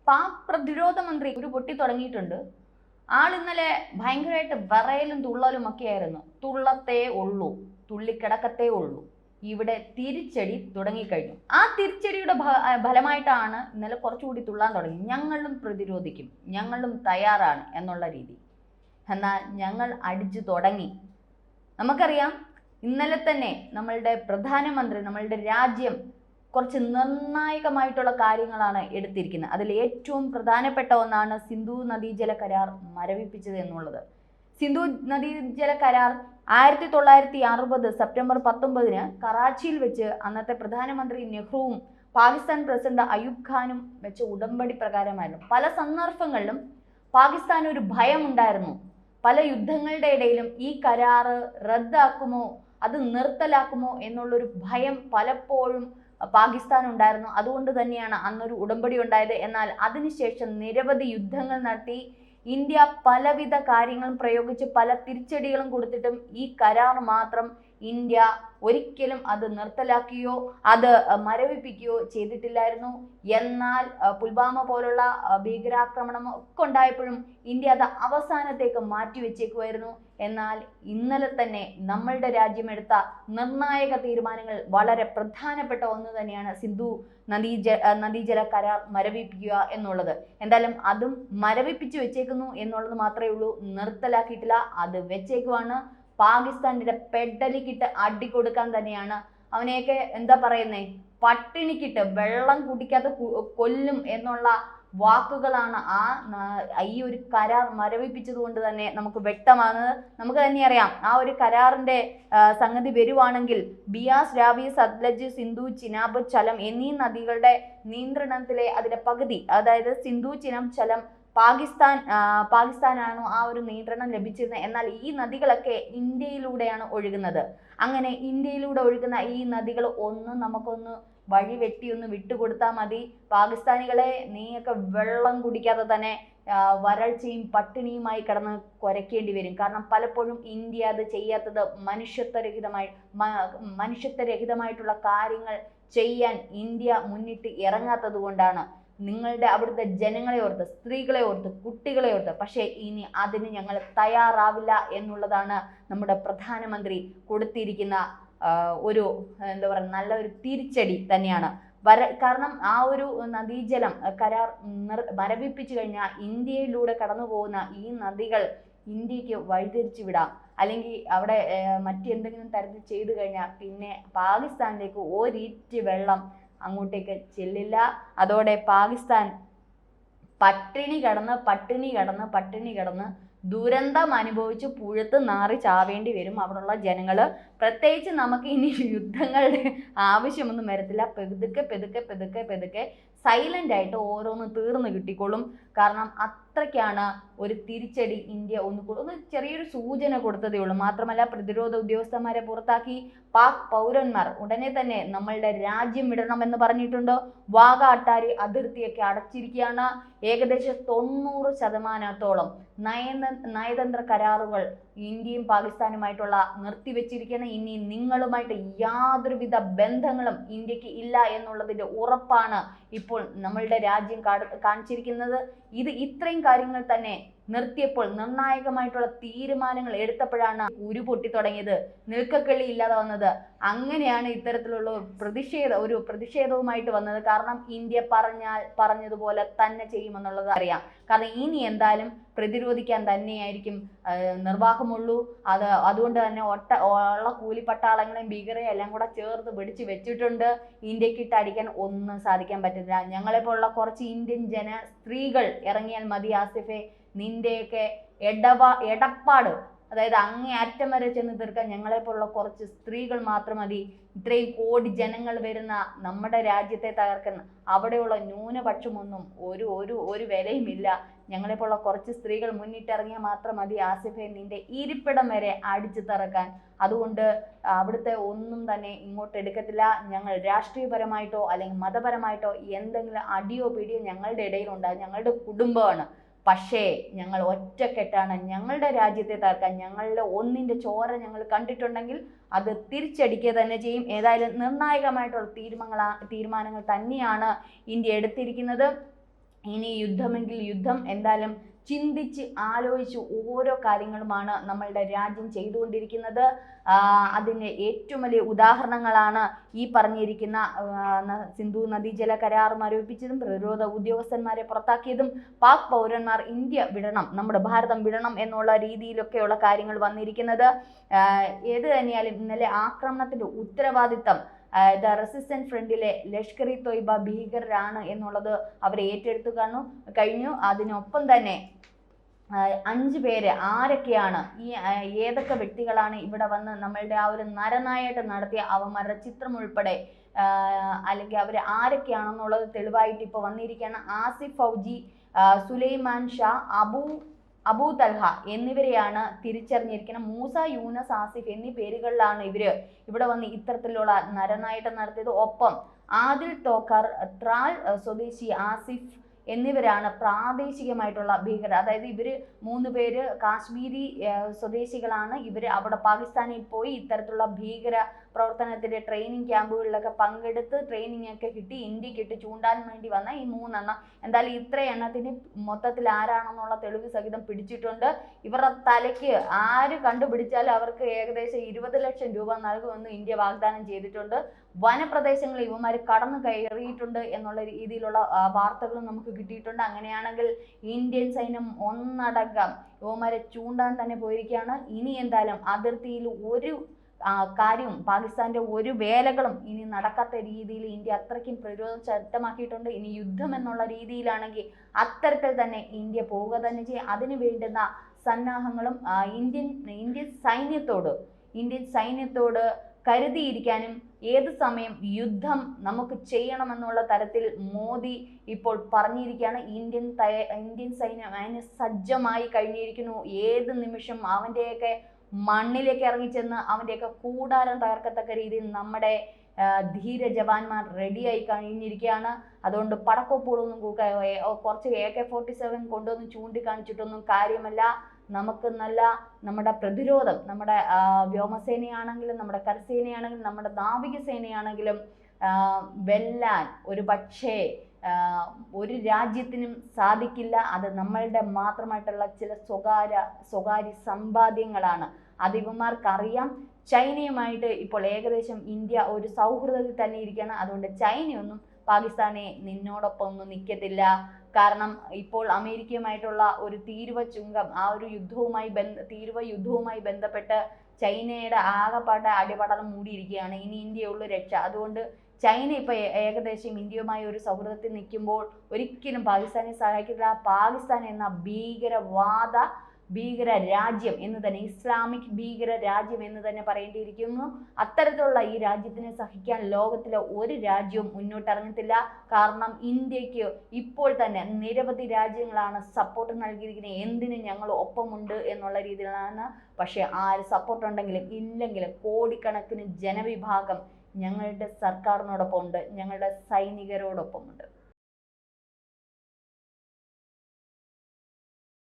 പാക് പ്രതിരോധ മന്ത്രി ഒരു പൊട്ടി തുടങ്ങിയിട്ടുണ്ട്. ആൾ ഇന്നലെ ഭയങ്കരമായിട്ട് വിറയലും തുള്ളലും ഒക്കെ ആയിരുന്നു. തുള്ളത്തേ ഉള്ളൂ, തുള്ളിക്കിടക്കത്തേ ഉള്ളൂ. ഇവിടെ തിരിച്ചടി തുടങ്ങിക്കഴിഞ്ഞു. ആ തിരിച്ചടിയുടെ ഫലമായിട്ടാണ് ഇന്നലെ കുറച്ചുകൂടി തുള്ളാൻ തുടങ്ങി. ഞങ്ങളും പ്രതിരോധിക്കും, ഞങ്ങളും തയ്യാറാണ് എന്നുള്ള രീതി. എന്നാൽ ഞങ്ങൾ അടിച്ചു തുടങ്ങി. നമുക്കറിയാം, ഇന്നലെ തന്നെ നമ്മളുടെ പ്രധാനമന്ത്രി നമ്മളുടെ രാജ്യം കുറച്ച് നിർണായകമായിട്ടുള്ള കാര്യങ്ങളാണ് എടുത്തിരിക്കുന്നത്. അതിൽ ഏറ്റവും പ്രധാനപ്പെട്ട ഒന്നാണ് സിന്ധു നദീജല കരാർ മരവിപ്പിച്ചത് എന്നുള്ളത്. സിന്ധു നദീജല കരാർ 1960 സെപ്റ്റംബർ 19 കറാച്ചിയിൽ വെച്ച് അന്നത്തെ പ്രധാനമന്ത്രി നെഹ്റുവും പാകിസ്ഥാൻ പ്രസിഡന്റ് അയൂബ് ഖാനും വെച്ച ഉടമ്പടി പ്രകാരമായിരുന്നു. പല സന്ദർഭങ്ങളിലും പാകിസ്ഥാന് ഒരു ഭയം ഉണ്ടായിരുന്നു. പല യുദ്ധങ്ങളുടെ ഇടയിലും ഈ കരാറ് റദ്ദാക്കുമോ, അത് നിർത്തലാക്കുമോ എന്നുള്ളൊരു ഭയം പലപ്പോഴും പാകിസ്ഥാൻ ഉണ്ടായിരുന്നു. അതുകൊണ്ട് തന്നെയാണ് അന്നൊരു ഉടമ്പടി ഉണ്ടായത്. എന്നാൽ അതിനുശേഷം നിരവധി യുദ്ധങ്ങൾ നടത്തി ഇന്ത്യ പലവിധ കാര്യങ്ങളും പ്രയോഗിച്ച് പല തിരിച്ചടികളും കൊടുത്തിട്ടും ഈ കരാർ മാത്രം ഇന്ത്യ ഒരിക്കലും അത് നിർത്തലാക്കുകയോ അത് മരവിപ്പിക്കുകയോ ചെയ്തിട്ടില്ലായിരുന്നു. എന്നാൽ പുൽവാമ പോലുള്ള ഭീകരാക്രമണം ഒക്കെ ഉണ്ടായപ്പോഴും ഇന്ത്യ അത് അവസാനത്തേക്ക് മാറ്റിവെച്ചേക്കുമായിരുന്നു. എന്നാൽ ഇന്നലെ തന്നെ നമ്മളുടെ രാജ്യം എടുത്ത നിർണായക തീരുമാനങ്ങൾ വളരെ പ്രധാനപ്പെട്ട ഒന്ന് തന്നെയാണ് സിന്ധു നദീജല കരാർ മരവിപ്പിക്കുക എന്നുള്ളത്. എന്തായാലും അതും മരവിപ്പിച്ച് വെച്ചേക്കുന്നു എന്നുള്ളത് മാത്രമേ ഉള്ളൂ, നിർത്തലാക്കിയിട്ടില്ല. അത് വെച്ചേക്കുവാണ്. പാകിസ്ഥാനിന്റെ പെഡലിക്കിട്ട് അടി കൊടുക്കാൻ തന്നെയാണ്. അവനെയൊക്കെ എന്താ പറയുന്നേ, പട്ടിണിക്കിട്ട് വെള്ളം കുടിക്കാതെ കൊല്ലും എന്നുള്ള വാക്കുകളാണ് ഈ ഒരു കരാർ മരവിപ്പിച്ചത് കൊണ്ട് തന്നെ നമുക്ക് വ്യക്തമാകുന്നത്. നമുക്ക് തന്നെ അറിയാം, ആ ഒരു കരാറിന്റെ സംഗതി വരുവാണെങ്കിൽ ബിയാസ്, രാവി, സത്ലജ്, സിന്ധു, ചിനാബ്, ചലം എന്നീ നദികളുടെ നിയന്ത്രണത്തിലെ അതിന്റെ പകുതി, അതായത് സിന്ധു, ചിനാബ്, ചലം പാകിസ്ഥാനാണ് ആ ഒരു നിയന്ത്രണം ലഭിച്ചിരുന്നത്. എന്നാൽ ഈ നദികളൊക്കെ ഇന്ത്യയിലൂടെയാണ് ഒഴുകുന്നത്. അങ്ങനെ ഇന്ത്യയിലൂടെ ഒഴുകുന്ന ഈ നദികൾ നമുക്കൊന്ന് വഴി വെട്ടി ഒന്ന് വിട്ടുകൊടുത്താൽ മതി. പാകിസ്ഥാനികളെ, നീയൊക്കെ വെള്ളം കുടിക്കാതെ തന്നെ വരൾച്ചയും പട്ടിണിയുമായി കിടന്ന് കുരയ്ക്കേണ്ടി വരും. കാരണം പലപ്പോഴും ഇന്ത്യ അത് ചെയ്യാത്തത് മനുഷ്യത്വരഹിതമായിട്ടുള്ള കാര്യങ്ങൾ ചെയ്യാൻ ഇന്ത്യ മുന്നിട്ട് ഇറങ്ങാത്തത് കൊണ്ടാണ്. നിങ്ങളുടെ അവിടുത്തെ ജനങ്ങളെ ഓർത്ത്, സ്ത്രീകളെ ഓർത്ത്, കുട്ടികളെ ഓർത്ത്. പക്ഷേ ഇനി അതിന് ഞങ്ങൾ തയ്യാറാവില്ല എന്നുള്ളതാണ് നമ്മുടെ പ്രധാനമന്ത്രി കൊടുത്തിരിക്കുന്ന ഒരു എന്താ പറയുക, നല്ല ഒരു തിരിച്ചടി തന്നെയാണ്. കാരണം ആ ഒരു നദീജലം കരാർ മരവിപ്പിച്ചു കഴിഞ്ഞാൽ ഇന്ത്യയിലൂടെ കടന്നു പോകുന്ന ഈ നദികൾ ഇന്ത്യക്ക് വഴിതിരിച്ചു വിടാം. അല്ലെങ്കിൽ അവിടെ മറ്റെന്തെങ്കിലും തരത്തിൽ ചെയ്തു കഴിഞ്ഞാൽ പിന്നെ പാകിസ്ഥാനിലേക്ക് ഒരിറ്റ് വെള്ളം അങ്ങോട്ടേക്ക് ചെല്ലില്ല. അതോടെ പാകിസ്ഥാൻ പട്ടിണി കിടന്ന് ദുരന്തം അനുഭവിച്ച് പുഴുത്ത് നാറി ചാവേണ്ടി വരും അവിടെയുള്ള ജനങ്ങൾ. പ്രത്യേകിച്ച് നമുക്ക് ഇനി യുദ്ധങ്ങളുടെ ആവശ്യമൊന്നും വരത്തില്ല. പെതുക്കെ സൈലന്റ് ആയിട്ട് ഓരോന്ന് തീർന്നു കിട്ടിക്കോളും. കാരണം അത്രയ്ക്കാണ് ഒരു തിരിച്ചടി ഇന്ത്യ ഒന്ന് ചെറിയൊരു സൂചന കൊടുത്തതേ ഉള്ളൂ. മാത്രമല്ല, പ്രതിരോധ ഉദ്യോഗസ്ഥന്മാരെ പുറത്താക്കി. പാക് പൗരന്മാർ ഉടനെ തന്നെ നമ്മളുടെ രാജ്യം വിടണമെന്ന് പറഞ്ഞിട്ടുണ്ട്. വാഗ അട്ടാരി അതിർത്തിയൊക്കെ അടച്ചിരിക്കുകയാണ്. ഏകദേശം 90% നയതന്ത്ര കരാറുകൾ ഇന്ത്യയും പാകിസ്ഥാനുമായിട്ടുള്ള നിർത്തിവെച്ചിരിക്കുകയാണ്. ഇനി നിങ്ങളുമായിട്ട് യാതൊരുവിധ ബന്ധങ്ങളും ഇന്ത്യക്ക് ഇല്ല എന്നുള്ളതിന്റെ ഉറപ്പാണ് ഇപ്പോൾ നമ്മളുടെ രാജ്യം കാണിച്ചിരിക്കുന്നത്. ഇത്രയും കാര്യങ്ങൾ തന്നെ നിർത്തിയപ്പോൾ, നിർണായകമായിട്ടുള്ള തീരുമാനങ്ങൾ എടുത്തപ്പോഴാണ് ഉരുപൊട്ടി തുടങ്ങിയത്, നിൽക്കക്കള്ളി ഇല്ലാതെ വന്നത്. അങ്ങനെയാണ് ഇത്തരത്തിലുള്ള ഒരു പ്രതിഷേധവുമായിട്ട് വന്നത്. കാരണം ഇന്ത്യ പറഞ്ഞതുപോലെ തന്നെ ചെയ്യുമെന്നുള്ളത് അറിയാം. കാരണം ഇനി എന്തായാലും പ്രതിരോധിക്കാൻ തന്നെയായിരിക്കും നിർവാഹമുള്ളൂ. അതുകൊണ്ട് തന്നെ ഉള്ള കൂലിപ്പട്ടാളങ്ങളെയും ഭീകരയും എല്ലാം കൂടെ ചേർത്ത് പിടിച്ച് വെച്ചിട്ടുണ്ട്. ഇന്ത്യക്കിട്ട് അടിക്കാൻ ഒന്നും സാധിക്കാൻ പറ്റില്ല. ഞങ്ങളെപ്പോലുള്ള കുറച്ച് ഇന്ത്യൻ സ്ത്രീകൾ ഇറങ്ങിയാൽ മതി ആസിഫെ. നിന്റെയൊക്കെ എടപ്പാട്, അതായത് അങ്ങേയറ്റം വരെ ചെന്ന് തീർക്കാൻ ഞങ്ങളെപ്പോലുള്ള കുറച്ച് സ്ത്രീകൾ മാത്രം മതി. ഇത്രയും കോടി ജനങ്ങൾ വരുന്ന നമ്മുടെ രാജ്യത്തെ തകർക്കുന്ന അവിടെയുള്ള ന്യൂനപക്ഷമൊന്നും ഒരു വിലയുമില്ല. ഞങ്ങളെപ്പോലുള്ള കുറച്ച് സ്ത്രീകൾ മുന്നിട്ടിറങ്ങിയാൽ മാത്രം മതി ആസിഫെ നിന്റെ ഇരിപ്പിടം വരെ അടിച്ചു തറക്കാൻ. അതുകൊണ്ട് അവിടുത്തെ ഒന്നും തന്നെ ഇങ്ങോട്ട് എടുക്കത്തില്ല. ഞങ്ങൾ രാഷ്ട്രീയപരമായിട്ടോ അല്ലെങ്കിൽ മതപരമായിട്ടോ എന്തെങ്കിലും അടിയോ പിടിയോ ഞങ്ങളുടെ ഇടയിലുണ്ടാകും. ഞങ്ങളുടെ കുടുംബമാണ്. പക്ഷേ ഞങ്ങൾ ഒറ്റക്കെട്ടാണ്. ഞങ്ങളുടെ രാജ്യത്തെ തകർക്കാൻ ഞങ്ങളുടെ ഒന്നിൻ്റെ ചോര ഞങ്ങൾ കണ്ടിട്ടുണ്ടെങ്കിൽ അത് തിരിച്ചടിക്കുക തന്നെ ചെയ്യും. ഏതായാലും നിർണായകമായിട്ടുള്ള തീരുമാനങ്ങൾ തന്നെയാണ് ഇന്ത്യ എടുത്തിരിക്കുന്നത്. ഇനി യുദ്ധമെങ്കിൽ യുദ്ധം. എന്തായാലും ചിന്തിച്ച് ആലോചിച്ച് ഓരോ കാര്യങ്ങളുമാണ് നമ്മളുടെ രാജ്യം ചെയ്തുകൊണ്ടിരിക്കുന്നത്. അതിന് ഏറ്റവും വലിയ ഉദാഹരണങ്ങളാണ് ഈ പറഞ്ഞിരിക്കുന്ന സിന്ധു നദീജല കരാർ മരവിപ്പിച്ചതും പ്രതിരോധ ഉദ്യോഗസ്ഥന്മാരെ പുറത്താക്കിയതും പാക് പൗരന്മാർ ഇന്ത്യ വിടണം, നമ്മുടെ ഭാരതം വിടണം എന്നുള്ള രീതിയിലൊക്കെയുള്ള കാര്യങ്ങൾ വന്നിരിക്കുന്നത്. ഏത് തന്നെയാലും ഇന്നലെ ആക്രമണത്തിന്റെ ഉത്തരവാദിത്തം ദ റെസിസ്റ്റന്റ് ഫ്രണ്ടിലെ ലഷ്കർ ഇ തൊയ്ബ ഭീകരരാണ് എന്നുള്ളത് അവർ ഏറ്റെടുത്തു കഴിഞ്ഞു. അതിനൊപ്പം തന്നെ 5 പേര് ആരൊക്കെയാണ്, ഈ ഏതൊക്കെ വ്യക്തികളാണ് ഇവിടെ വന്ന് നമ്മളുടെ ആ ഒരു നരനായിട്ട് നടത്തിയ അവന്മാരുടെ ചിത്രം ഉൾപ്പെടെ അല്ലെങ്കിൽ അവർ ആരൊക്കെയാണെന്നുള്ളത് തെളിവായിട്ട് ഇപ്പോൾ വന്നിരിക്കുകയാണ്. ആസിഫ് ഫൗജി, സുലൈമാൻ ഷാ, അബൂ തൽഹ എന്നിവരെയാണ് തിരിച്ചറിഞ്ഞിരിക്കുന്നത്. മൂസ, യൂനസ്, ആസിഫ് എന്നീ പേരുകളിലാണ് ഇവര് ഇവിടെ വന്ന് ഇത്തരത്തിലുള്ള നരനായിട്ട് നടത്തിയത്. ഒപ്പം ആദിൽ തോക്കർ, ത്രാൽ സ്വദേശി ആസിഫ് എന്നിവരാണ് പ്രാദേശികമായിട്ടുള്ള ഭീകരർ. അതായത് ഇവര് 3 പേര് കാശ്മീരി സ്വദേശികളാണ്. ഇവര് അവിടെ പാകിസ്ഥാനിൽ പോയി ഇത്തരത്തിലുള്ള ഭീകര പ്രവർത്തനത്തിന്റെ ട്രെയിനിങ് ക്യാമ്പുകളിലൊക്കെ പങ്കെടുത്ത് ട്രെയിനിങ് ഒക്കെ കിട്ടി ഇന്ത്യക്കിട്ട് ചൂണ്ടാൻ വേണ്ടി വന്ന ഈ 3 എണ്ണം. എന്തായാലും ഇത്ര എണ്ണത്തിന് മൊത്തത്തിൽ ആരാണെന്നുള്ള തെളിവ് സഹിതം പിടിച്ചിട്ടുണ്ട്. ഇവരുടെ തലയ്ക്ക് ആര് കണ്ടുപിടിച്ചാലും അവർക്ക് ഏകദേശം 20 ലക്ഷം രൂപ നൽകുമെന്ന് ഇന്ത്യ വാഗ്ദാനം ചെയ്തിട്ടുണ്ട്. വനപ്രദേശങ്ങളിൽ ഇവന്മാർ കടന്നു കയറിയിട്ടുണ്ട് എന്നുള്ള രീതിയിലുള്ള വാർത്തകളും നമുക്ക് കിട്ടിയിട്ടുണ്ട്. അങ്ങനെയാണെങ്കിൽ ഇന്ത്യൻ സൈന്യം ഒന്നടങ്കം ഇവന്മാരെ ചൂണ്ടാൻ തന്നെ പോയിരിക്കുകയാണ്. ഇനി എന്തായാലും അതിർത്തിയിൽ ഒരു കാര്യവും പാകിസ്ഥാന്റെ ഒരു വേലകളും ഇനി നടക്കാത്ത രീതിയിൽ ഇന്ത്യ അത്രയ്ക്കും പ്രതിരോധം ശക്തമാക്കിയിട്ടുണ്ട്. ഇനി യുദ്ധം എന്നുള്ള രീതിയിലാണെങ്കിൽ അത്തരത്തിൽ തന്നെ ഇന്ത്യ പോവുക തന്നെ ചെയ്യും. അതിന് വേണ്ടുന്ന സന്നാഹങ്ങളും ഇന്ത്യൻ സൈന്യത്തോട് കരുതിയിരിക്കാനും ഏത് സമയം യുദ്ധം നമുക്ക് ചെയ്യണമെന്നുള്ള തരത്തിൽ മോദി ഇപ്പോൾ പറഞ്ഞിരിക്കുകയാണ്. ഇന്ത്യൻ സൈന്യം അതിന് സജ്ജമായി കഴിഞ്ഞിരിക്കുന്നു. ഏത് നിമിഷം അവൻ്റെയൊക്കെ മണ്ണിലേക്ക് ഇറങ്ങിച്ചെന്ന് അവൻ്റെയൊക്കെ കൂടാരം തകർക്കത്തക്ക രീതിയിൽ നമ്മുടെ ധീര ജവാന്മാർ റെഡിയായി കഴിഞ്ഞിരിക്കുകയാണ്. അതുകൊണ്ട് പടക്കോപ്പുകളൊന്നും കുറച്ച് AK-47 കൊണ്ടുവന്ന് ചൂണ്ടിക്കാണിച്ചിട്ടൊന്നും കാര്യമല്ല. നമുക്ക് നമ്മുടെ പ്രതിരോധം, നമ്മുടെ വ്യോമസേനയാണെങ്കിലും നമ്മുടെ കരസേനയാണെങ്കിലും നമ്മുടെ നാവികസേനയാണെങ്കിലും വെല്ലാൻ ഒരു പക്ഷേ ഒരു രാജ്യത്തിനും സാധിക്കില്ല. അത് നമ്മളുടെ മാത്രമായിട്ടുള്ള ചില സ്വകാര്യ സമ്പാദ്യങ്ങളാണ്. അത് ഇവന്മാർക്കറിയാം. ചൈനയുമായിട്ട് ഇപ്പോൾ ഏകദേശം ഇന്ത്യ ഒരു സൗഹൃദത്തിൽ തന്നെ ഇരിക്കുകയാണ്. അതുകൊണ്ട് ചൈനയൊന്നും പാകിസ്ഥാനെ നിന്നോടൊപ്പം ഒന്നും നിൽക്കത്തില്ല. കാരണം ഇപ്പോൾ അമേരിക്കയുമായിട്ടുള്ള ഒരു തീരുവ ചുങ്കം, ആ ഒരു തീരുവ യുദ്ധവുമായി ബന്ധപ്പെട്ട് ചൈനയുടെ ആകെപ്പാട്ട അടിപടലം മൂടിയിരിക്കുകയാണ്. ഇനി ഇന്ത്യയുള്ളൂ രക്ഷ. അതുകൊണ്ട് ചൈന ഇപ്പൊ ഏകദേശം ഇന്ത്യയുമായി ഒരു സൗഹൃദത്തിൽ നിൽക്കുമ്പോൾ ഒരിക്കലും പാകിസ്ഥാനെ സഹായിക്കില്ല. പാകിസ്ഥാൻ എന്ന ഭീകര രാജ്യം എന്ന് തന്നെ, ഇസ്ലാമിക് ഭീകര രാജ്യം എന്ന് തന്നെ പറയേണ്ടിയിരിക്കുന്നു. അത്തരത്തിലുള്ള ഈ രാജ്യത്തിനെ സഹിക്കാൻ ലോകത്തിലെ ഒരു രാജ്യവും മുന്നോട്ടിറങ്ങത്തില്ല. കാരണം ഇന്ത്യക്ക് ഇപ്പോൾ തന്നെ നിരവധി രാജ്യങ്ങളാണ് സപ്പോർട്ട് നൽകിയിരിക്കുന്നത്. എന്തിനും ഞങ്ങൾ ഒപ്പമുണ്ട് എന്നുള്ള രീതിയിലാണ്. പക്ഷെ ആര് സപ്പോർട്ട് ഉണ്ടെങ്കിലും ഇല്ലെങ്കിലും കോടിക്കണക്കിന് ജനവിഭാഗം ഞങ്ങളുടെ സർക്കാരിനോടൊപ്പം ഉണ്ട്, ഞങ്ങളുടെ സൈനികരോടൊപ്പമുണ്ട്.